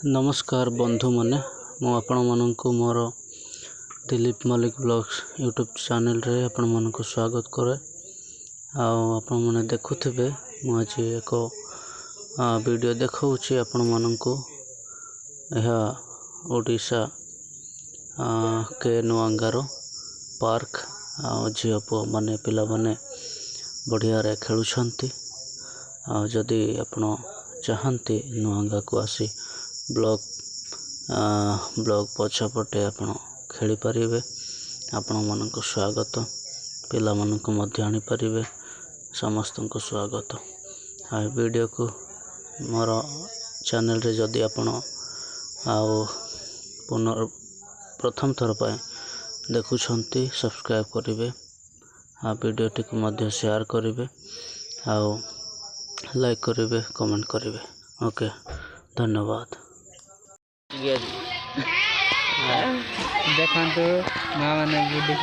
नमस्कार बंधु माने मु आपण माननकु मोर Dilip Malik blogs YouTube channel रे आपण माननकु स्वागत करे। आपण माने देखुथिबे मु आज एक वीडियो देखाउछि आपण माननकु। यह ओडिशा के नुआंगारो पार्क झील पुआ माने पिला माने बढ़िया रे खेलुछंती। जदि आपण चाहंती नुआंगा को आसी ब्लॉग पछपटे आपण खेली पारिबे। आपण मानक स्वागत, पिला मानक मध्य आनी पारिबे। समस्त को स्वागत। वीडियो को मोर चैनल रे जदि आपण प्रथम थर पाए देखुछंती सब्सक्राइब करिवे। वीडियो टी को मध्य शेयर करिवे, लाइक करिवे, कमेंट करिवे। ओके, धन्यवाद। देखो माँ मैंने वीडियो